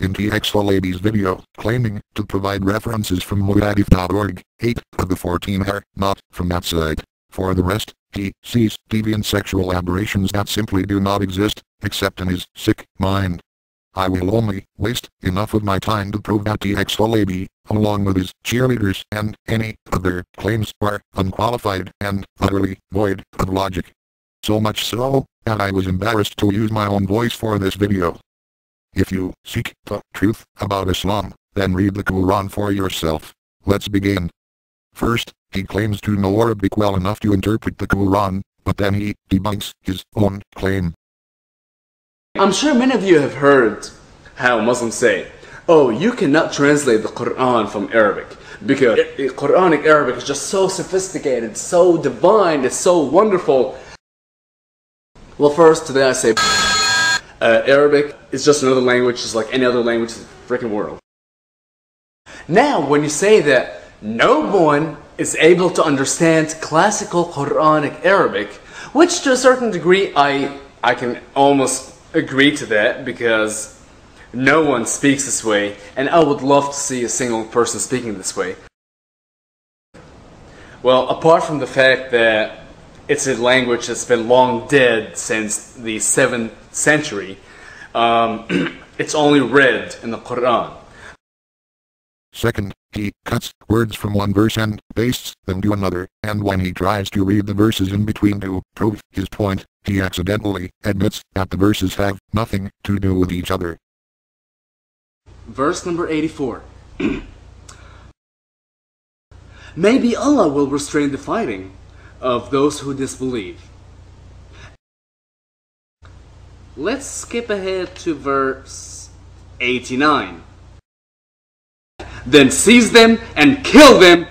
in TXHalabi's video, claiming to provide references from mohammad.org. 8 of the 14 are not from that site. For the rest, he sees deviant sexual aberrations that simply do not exist, except in his sick mind. I will only waste enough of my time to prove that TXHalabi, along with his cheerleaders and any other claims, are unqualified and utterly void of logic. So much so, that I was embarrassed to use my own voice for this video. If you seek the truth about Islam, then read the Quran for yourself. Let's begin. First, he claims to know Arabic well enough to interpret the Quran, but then he debunks his own claim. I'm sure many of you have heard how Muslims say, oh, you cannot translate the Quran from Arabic because Quranic Arabic is just so sophisticated, so divine, it's so wonderful. Well, first, today I say Arabic is just another language, just like any other language in the freaking world. Now, when you say that no one is able to understand classical Quranic Arabic, which to a certain degree I can almost agree to that, because no one speaks this way, and I would love to see a single person speaking this way. Well, apart from the fact that it's a language that's been long dead since the 7th century, it's only read in the Quran. Second, he cuts words from one verse and pastes them to another, and when he tries to read the verses in between to prove his point, he accidentally admits that the verses have nothing to do with each other. Verse number 84. Maybe Allah will restrain the fighting of those who disbelieve. Let's skip ahead to verse 89. Then seize them and kill them.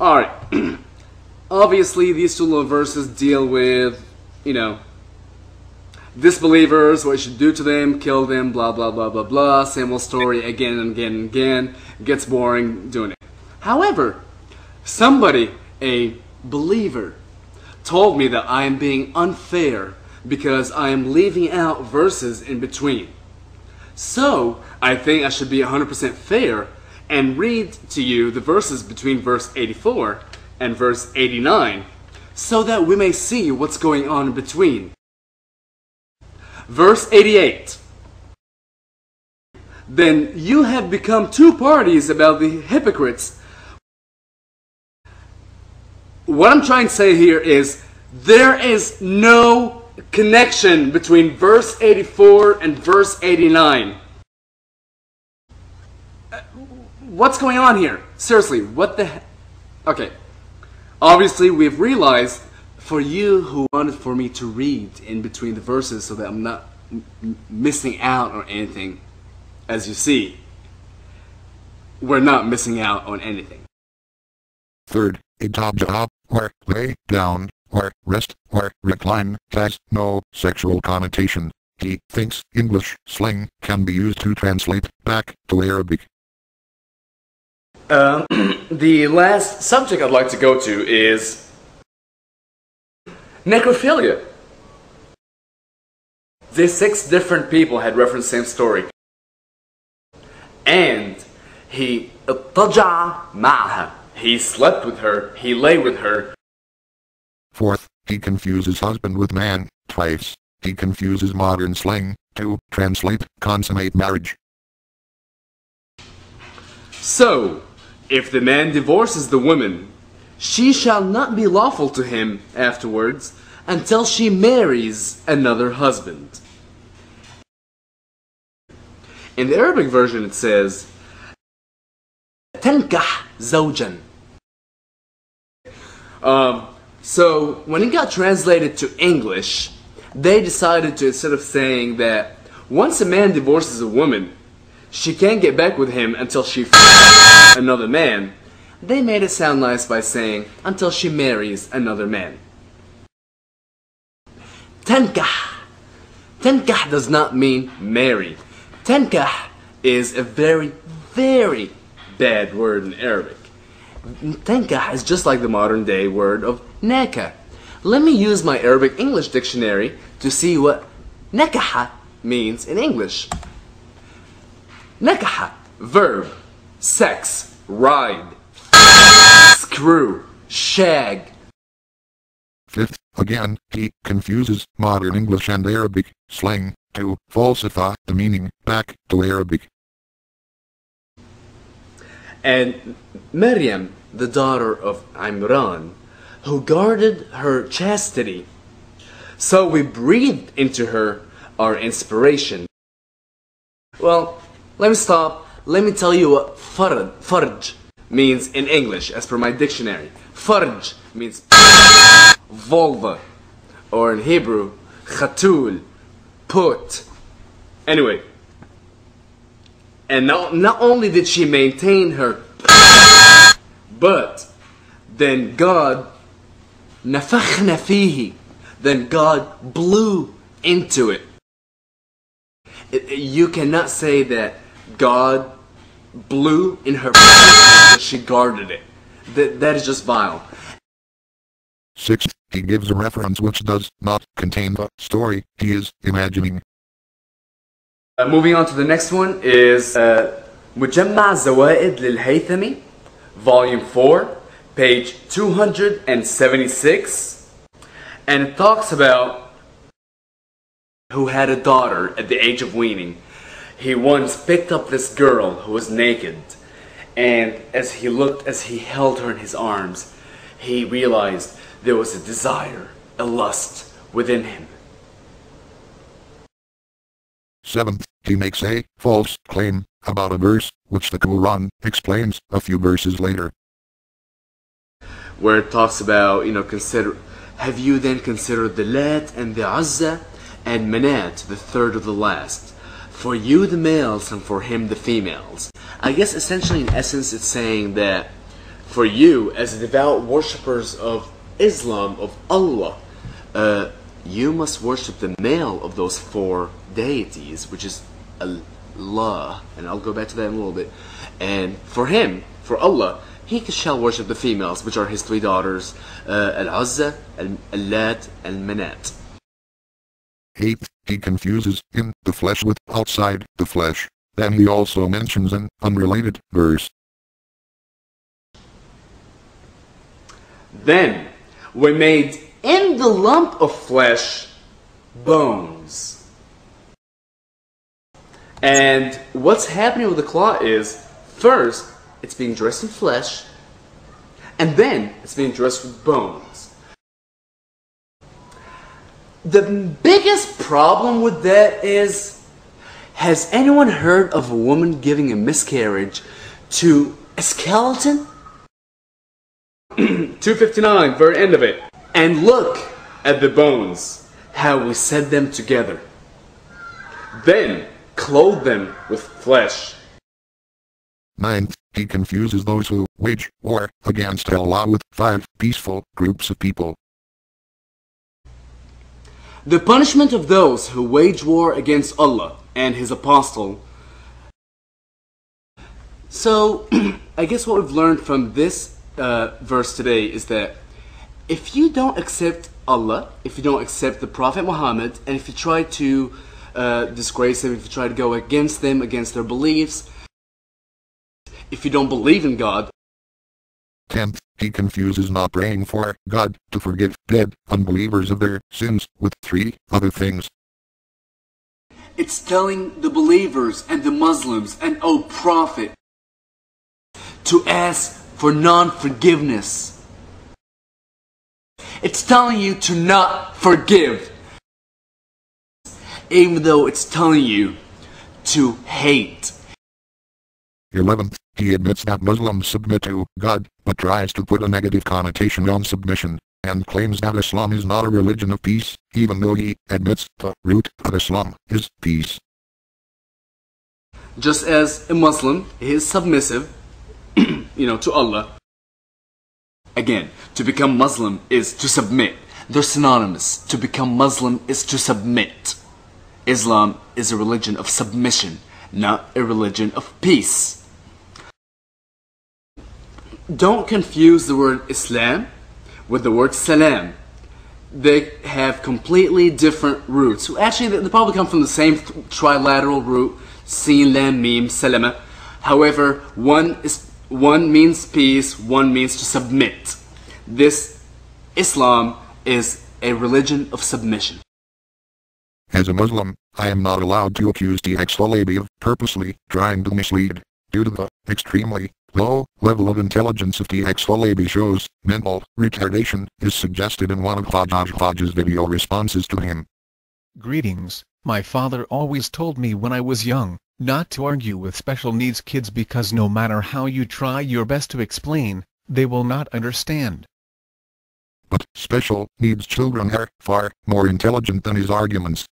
Alright. Obviously, these two little verses deal with, disbelievers, what you should do to them, kill them, blah, blah, blah, blah, blah. Same old story again and again and again. It gets boring doing it. However, somebody, a believer, told me that I am being unfair because I am leaving out verses in between. So, I think I should be 100% fair and read to you the verses between verse 84 and verse 89 so that we may see what's going on in between. Verse 88. Then you have become two parties about the hypocrites. What I'm trying to say here is there is no connection between verse 84 and verse 89. What's going on here? Seriously, what the heck? Okay. Obviously, we've realized, for you who wanted for me to read in between the verses so that I'm not missing out on anything, as you see, we're not missing out on anything. Third, itabja, or lay down, or rest, or recline, has no sexual connotation. He thinks English slang can be used to translate back to Arabic. The last subject I'd like to go to is necrophilia. These 6 different people had referenced the same story. And he اضطجع معها. He slept with her, he lay with her. Fourth, he confuses husband with man, twice. He confuses modern slang to translate consummate marriage. So, if the man divorces the woman, she shall not be lawful to him afterwards until she marries another husband. In the Arabic version it says, تنكح زوجا. So when it got translated to English, they decided to, instead of saying that once a man divorces a woman, she can't get back with him until she another man, they made it sound nice by saying until she marries another man. Tankah. Tankah does not mean marry. Tankah is a very, very bad word in Arabic. Tankah is just like the modern day word of nakah. Let me use my Arabic English dictionary to see what nakaha means in English. نكح, verb, sex, ride, screw, shag. Fifth, again, he confuses modern English and Arabic slang to falsify the meaning back to Arabic. And Maryam, the daughter of Imran, who guarded her chastity. So we breathed into her our inspiration. Well, let me stop. Let me tell you what farj means in English as per my dictionary. Farj means vulva, or in Hebrew, khatul, put. Anyway, and not only did she maintain her, but then God, nafakhna fihi, then God blew into it. You cannot say that God blew in her because she guarded it. That is just vile. Sixth, he gives a reference which does not contain the story he is imagining. Moving on to the next one is مجمع زوائد للهيثمي, volume 4, page 276, and it talks about who had a daughter at the age of weaning. He once picked up this girl who was naked, and as he held her in his arms, he realized there was a desire, a lust within him. Seventh, he makes a false claim about a verse which the Quran explains a few verses later. Where it talks about, have you then considered the Lat and the Uzza and Manat, the third of the last? For you the males and for him the females. I guess essentially in essence it's saying that for you as devout worshippers of Islam, of Allah, you must worship the male of those four deities, which is Allah, and I'll go back to that in a little bit. And for him, for Allah, he shall worship the females, which are his three daughters, Al-Uzza, Al-Lat, and Manat. Eighth, he confuses in the flesh with outside the flesh. Then he also mentions an unrelated verse. Then we made in the lump of flesh bones. And what's happening with the claw is, first, it's being dressed in flesh, and then it's being dressed with bones. The biggest problem with that is, has anyone heard of a woman giving a miscarriage to a skeleton? 259, very end of it. And look at the bones, how we set them together. Then clothe them with flesh. Ninth, he confuses those who wage war against Allah with 5 peaceful groups of people. The punishment of those who wage war against Allah and His Apostle. So, I guess what we've learned from this verse today is that if you don't accept Allah, if you don't accept the Prophet Muhammad, and if you try to disgrace them, if you try to go against them, against their beliefs, if you don't believe in God. 10th, he confuses not praying for God to forgive dead unbelievers of their sins with 3 other things. It's telling the believers and the Muslims and O Prophet to ask for non-forgiveness. It's telling you to not forgive, even though it's telling you to hate. 11th, he admits that Muslims submit to God, but tries to put a negative connotation on submission, and claims that Islam is not a religion of peace, even though he admits the root of Islam is peace. Just as a Muslim is submissive, to Allah. Again, to become Muslim is to submit. They're synonymous. To become Muslim is to submit. Islam is a religion of submission, not a religion of peace. Don't confuse the word Islam with the word Salam. they have completely different roots. Actually, they probably come from the same trilateral root, Sin, Lam, Mim, Salama. However, one means peace, one means to submit. This Islam is a religion of submission. As a Muslim, I am not allowed to accuse TXHalabi of purposely trying to mislead. Due to the extremely low level of intelligence of TXHalabi shows, mental retardation is suggested in one of Hajj's video responses to him. Greetings. My father always told me when I was young, not to argue with special needs kids because no matter how you try your best to explain, they will not understand. But special needs children are far more intelligent than his arguments.